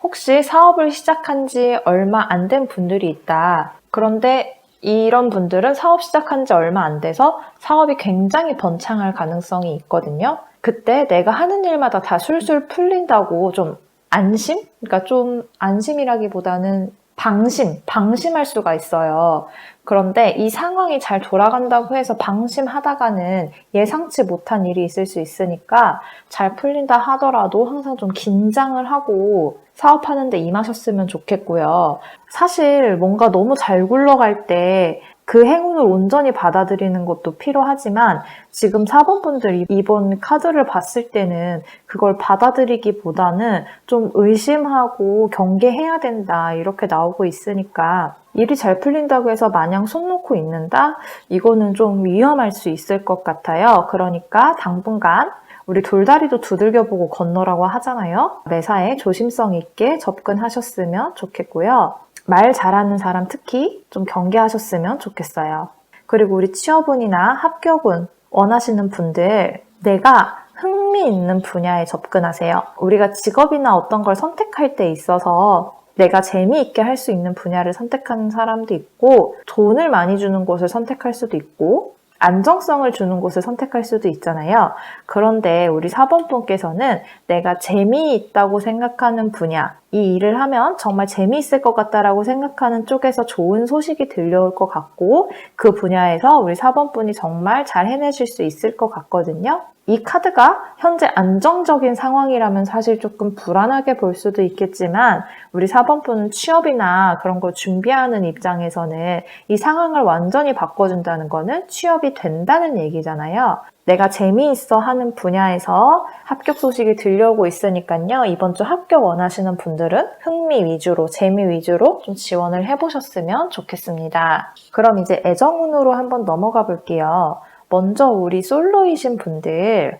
혹시 사업을 시작한 지 얼마 안 된 분들이 있다. 그런데 이런 분들은 사업 시작한 지 얼마 안 돼서 사업이 굉장히 번창할 가능성이 있거든요. 그때 내가 하는 일마다 다 술술 풀린다고 좀 안심? 그러니까 좀 안심이라기보다는 방심할 수가 있어요. 그런데 이 상황이 잘 돌아간다고 해서 방심하다가는 예상치 못한 일이 있을 수 있으니까 잘 풀린다 하더라도 항상 좀 긴장을 하고 사업하는 데 임하셨으면 좋겠고요. 사실 뭔가 너무 잘 굴러갈 때 그 행운을 온전히 받아들이는 것도 필요하지만 지금 사번분들이 이번 카드를 봤을 때는 그걸 받아들이기보다는 좀 의심하고 경계해야 된다 이렇게 나오고 있으니까 일이 잘 풀린다고 해서 마냥 손 놓고 있는다? 이거는 좀 위험할 수 있을 것 같아요. 그러니까 당분간 우리 돌다리도 두들겨보고 건너라고 하잖아요. 매사에 조심성 있게 접근하셨으면 좋겠고요. 말 잘하는 사람 특히 좀 경계하셨으면 좋겠어요. 그리고 우리 취업운이나 합격운 원하시는 분들 내가 흥미있는 분야에 접근하세요. 우리가 직업이나 어떤 걸 선택할 때 있어서 내가 재미있게 할 수 있는 분야를 선택하는 사람도 있고 돈을 많이 주는 곳을 선택할 수도 있고 안정성을 주는 곳을 선택할 수도 있잖아요. 그런데 우리 4번분께서는 내가 재미있다고 생각하는 분야, 이 일을 하면 정말 재미있을 것 같다라고 생각하는 쪽에서 좋은 소식이 들려올 것 같고 그 분야에서 우리 4번분이 정말 잘 해내실 수 있을 것 같거든요. 이 카드가 현재 안정적인 상황이라면 사실 조금 불안하게 볼 수도 있겠지만 우리 4번분은 취업이나 그런 걸 준비하는 입장에서는 이 상황을 완전히 바꿔준다는 거는 취업이 된다는 얘기잖아요. 내가 재미있어 하는 분야에서 합격 소식이 들려오고 있으니까요. 이번 주 합격 원하시는 분들은 흥미 위주로, 재미 위주로 좀 지원을 해보셨으면 좋겠습니다. 그럼 이제 애정운으로 한번 넘어가 볼게요. 먼저 우리 솔로이신 분들,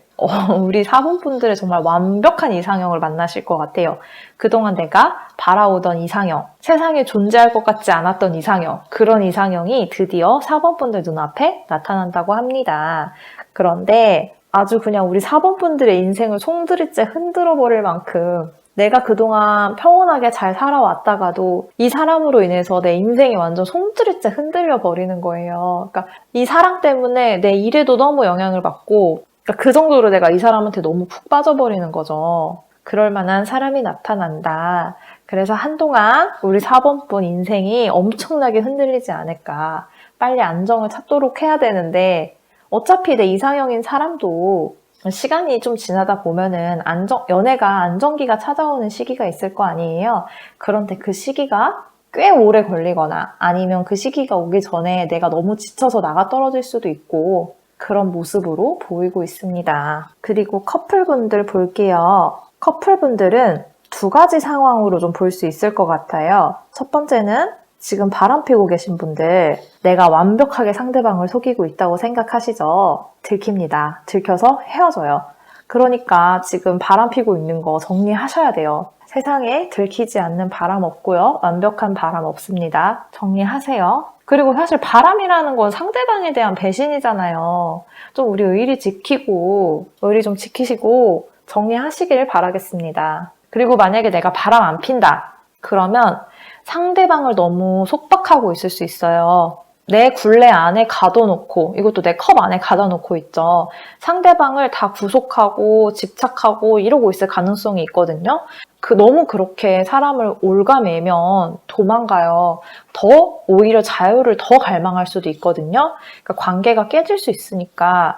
우리 4번분들의 정말 완벽한 이상형을 만나실 것 같아요. 그동안 내가 바라오던 이상형, 세상에 존재할 것 같지 않았던 이상형, 그런 이상형이 드디어 4번분들 눈앞에 나타난다고 합니다. 그런데 아주 그냥 우리 4번분들의 인생을 송두리째 흔들어 버릴 만큼 내가 그동안 평온하게 잘 살아왔다가도 이 사람으로 인해서 내 인생이 완전 송두리째 흔들려 버리는 거예요. 그러니까 이 사람 때문에 내 일에도 너무 영향을 받고 그러니까 그 정도로 내가 이 사람한테 너무 푹 빠져버리는 거죠. 그럴 만한 사람이 나타난다. 그래서 한동안 우리 4번분 인생이 엄청나게 흔들리지 않을까. 빨리 안정을 찾도록 해야 되는데 어차피 내 이상형인 사람도 시간이 좀 지나다 보면은 연애가 안정기가 찾아오는 시기가 있을 거 아니에요. 그런데 그 시기가 꽤 오래 걸리거나 아니면 그 시기가 오기 전에 내가 너무 지쳐서 나가 떨어질 수도 있고 그런 모습으로 보이고 있습니다. 그리고 커플분들 볼게요. 커플분들은 두 가지 상황으로 좀 볼 수 있을 것 같아요. 첫 번째는 지금 바람피고 계신 분들 내가 완벽하게 상대방을 속이고 있다고 생각하시죠? 들킵니다. 들켜서 헤어져요. 그러니까 지금 바람피고 있는 거 정리하셔야 돼요. 세상에 들키지 않는 바람 없고요. 완벽한 바람 없습니다. 정리하세요. 그리고 사실 바람이라는 건 상대방에 대한 배신이잖아요. 좀 우리 의리 좀 지키시고 정리하시길 바라겠습니다. 그리고 만약에 내가 바람 안 핀다. 그러면 상대방을 너무 속박하고 있을 수 있어요. 내 굴레 안에 가둬놓고 이것도 내 컵 안에 가둬놓고 있죠. 상대방을 다 구속하고 집착하고 이러고 있을 가능성이 있거든요. 너무 그렇게 사람을 올가매면 도망가요. 오히려 자유를 더 갈망할 수도 있거든요. 그러니까 관계가 깨질 수 있으니까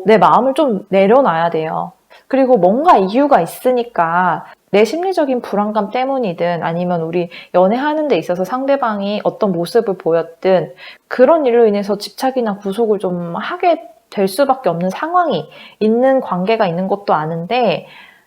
내 마음을 좀 내려놔야 돼요. 그리고 뭔가 이유가 있으니까 내 심리적인 불안감 때문이든 아니면 우리 연애하는 데 있어서 상대방이 어떤 모습을 보였든 그런 일로 인해서 집착이나 구속을 좀 하게 될 수밖에 없는 상황이 있는 관계가 있는 것도 아는데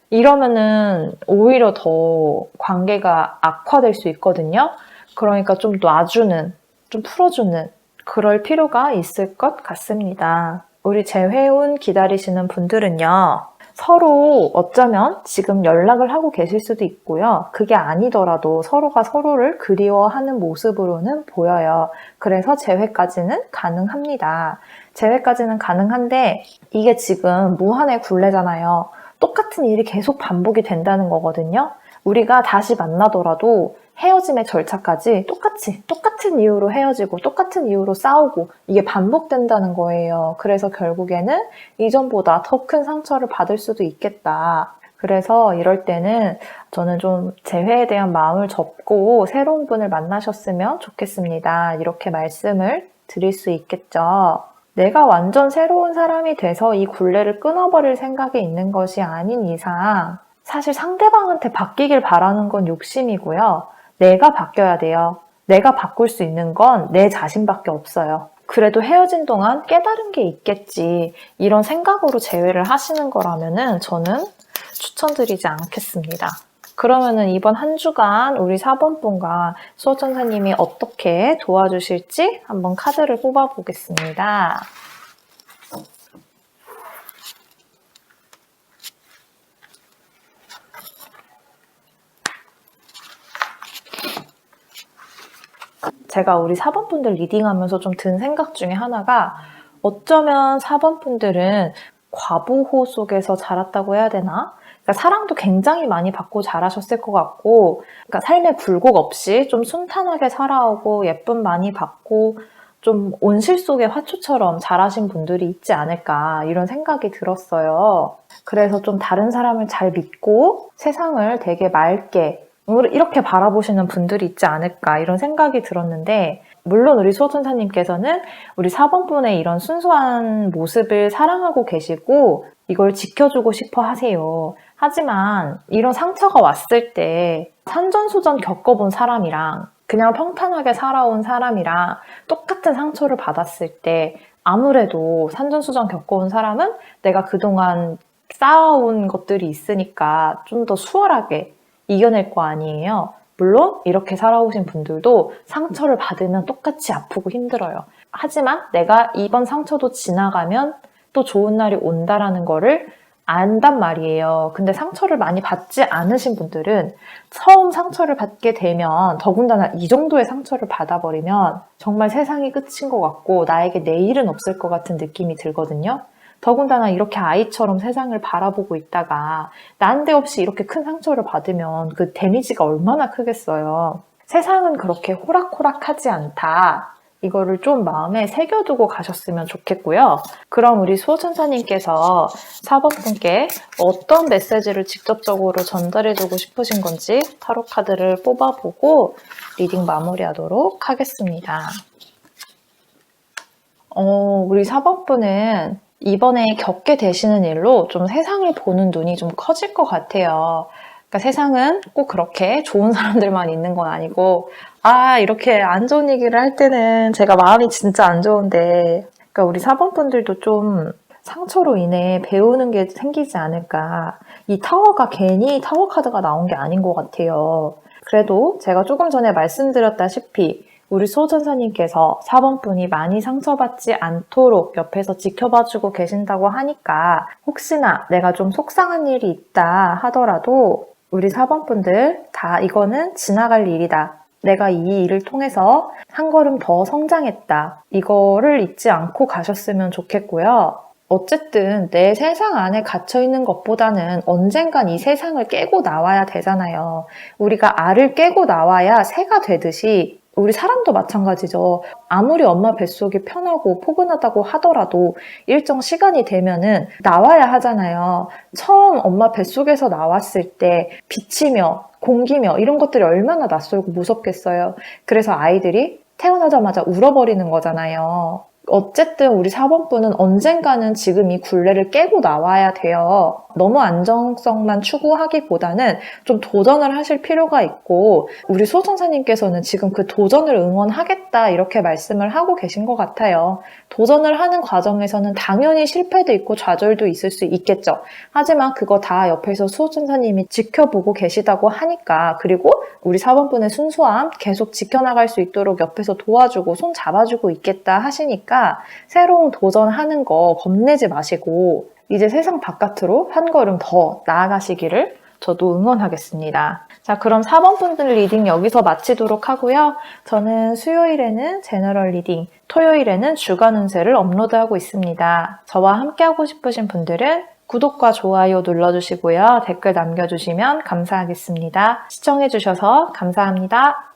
이러면은 오히려 더 관계가 악화될 수 있거든요. 그러니까 좀 놔주는, 좀 풀어주는 그럴 필요가 있을 것 같습니다. 우리 재회운 기다리시는 분들은요. 서로 어쩌면 지금 연락을 하고 계실 수도 있고요. 그게 아니더라도 서로가 서로를 그리워하는 모습으로는 보여요. 그래서 재회까지는 가능합니다. 재회까지는 가능한데 이게 지금 무한의 굴레잖아요. 똑같은 일이 계속 반복이 된다는 거거든요. 우리가 다시 만나더라도 헤어짐의 절차까지 똑같은 이유로 헤어지고 똑같은 이유로 싸우고 이게 반복된다는 거예요. 그래서 결국에는 이전보다 더 큰 상처를 받을 수도 있겠다. 그래서 이럴 때는 저는 좀 재회에 대한 마음을 접고 새로운 분을 만나셨으면 좋겠습니다. 이렇게 말씀을 드릴 수 있겠죠. 내가 완전 새로운 사람이 돼서 이 굴레를 끊어버릴 생각이 있는 것이 아닌 이상 사실 상대방한테 바뀌길 바라는 건 욕심이고요. 내가 바뀌어야 돼요. 내가 바꿀 수 있는 건 내 자신밖에 없어요. 그래도 헤어진 동안 깨달은 게 있겠지. 이런 생각으로 재회를 하시는 거라면은 저는 추천드리지 않겠습니다. 그러면은 이번 한 주간 우리 4번 분과 수호천사님이 어떻게 도와주실지 한번 카드를 뽑아보겠습니다. 제가 우리 4번 분들 리딩하면서 좀 든 생각 중에 하나가 어쩌면 4번 분들은 과부호 속에서 자랐다고 해야 되나? 그러니까 사랑도 굉장히 많이 받고 자라셨을 것 같고, 그러니까 삶에 굴곡 없이 좀 순탄하게 살아오고 예쁨 많이 받고 좀 온실 속의 화초처럼 자라신 분들이 있지 않을까 이런 생각이 들었어요. 그래서 좀 다른 사람을 잘 믿고 세상을 되게 맑게 이렇게 바라보시는 분들이 있지 않을까 이런 생각이 들었는데, 물론 우리 수호천사님께서는 우리 4번 분의 이런 순수한 모습을 사랑하고 계시고 이걸 지켜주고 싶어 하세요. 하지만 이런 상처가 왔을 때 산전수전 겪어본 사람이랑 그냥 평탄하게 살아온 사람이랑 똑같은 상처를 받았을 때 아무래도 산전수전 겪어온 사람은 내가 그동안 쌓아온 것들이 있으니까 좀 더 수월하게 이겨낼 거 아니에요. 물론 이렇게 살아오신 분들도 상처를 받으면 똑같이 아프고 힘들어요. 하지만 내가 이번 상처도 지나가면 또 좋은 날이 온다라는 거를 안단 말이에요. 근데 상처를 많이 받지 않으신 분들은 처음 상처를 받게 되면, 더군다나 이 정도의 상처를 받아버리면 정말 세상이 끝인 것 같고 나에게 내일은 없을 것 같은 느낌이 들거든요. 더군다나 이렇게 아이처럼 세상을 바라보고 있다가 난데없이 이렇게 큰 상처를 받으면 그 데미지가 얼마나 크겠어요. 세상은 그렇게 호락호락하지 않다. 이거를 좀 마음에 새겨두고 가셨으면 좋겠고요. 그럼 우리 수호천사님께서 4번 분께 어떤 메시지를 직접적으로 전달해주고 싶으신 건지 타로 카드를 뽑아보고 리딩 마무리하도록 하겠습니다. 우리 4번 분은 이번에 겪게 되시는 일로 좀 세상을 보는 눈이 좀 커질 것 같아요. 그러니까 세상은 꼭 그렇게 좋은 사람들만 있는 건 아니고, 이렇게 안 좋은 얘기를 할 때는 제가 마음이 진짜 안 좋은데, 그러니까 우리 4번 분들도 좀 상처로 인해 배우는 게 생기지 않을까. 이 타워가 괜히 타워 카드가 나온 게 아닌 것 같아요. 그래도 제가 조금 전에 말씀드렸다시피 우리 수호천사님께서 4번 분이 많이 상처받지 않도록 옆에서 지켜봐주고 계신다고 하니까 혹시나 내가 좀 속상한 일이 있다 하더라도 우리 4번 분들 다 이거는 지나갈 일이다. 내가 이 일을 통해서 한 걸음 더 성장했다. 이거를 잊지 않고 가셨으면 좋겠고요. 어쨌든 내 세상 안에 갇혀있는 것보다는 언젠간 이 세상을 깨고 나와야 되잖아요. 우리가 알을 깨고 나와야 새가 되듯이 우리 사람도 마찬가지죠. 아무리 엄마 뱃속이 편하고 포근하다고 하더라도 일정 시간이 되면은 나와야 하잖아요. 처음 엄마 뱃속에서 나왔을 때 비치며 공기며 이런 것들이 얼마나 낯설고 무섭겠어요. 그래서 아이들이 태어나자마자 울어버리는 거잖아요. 어쨌든 우리 4번 분은 언젠가는 지금 이 굴레를 깨고 나와야 돼요. 너무 안정성만 추구하기보다는 좀 도전을 하실 필요가 있고, 우리 수호천사님께서는 지금 그 도전을 응원하겠다 이렇게 말씀을 하고 계신 것 같아요. 도전을 하는 과정에서는 당연히 실패도 있고 좌절도 있을 수 있겠죠. 하지만 그거 다 옆에서 수호천사님이 지켜보고 계시다고 하니까, 그리고 우리 4번 분의 순수함 계속 지켜나갈 수 있도록 옆에서 도와주고 손 잡아주고 있겠다 하시니까 새로운 도전하는 거 겁내지 마시고 이제 세상 바깥으로 한 걸음 더 나아가시기를 저도 응원하겠습니다. 자, 그럼 4번 분들 리딩 여기서 마치도록 하고요. 저는 수요일에는 제너럴 리딩, 토요일에는 주간 운세를 업로드하고 있습니다. 저와 함께하고 싶으신 분들은 구독과 좋아요 눌러주시고요. 댓글 남겨주시면 감사하겠습니다. 시청해주셔서 감사합니다.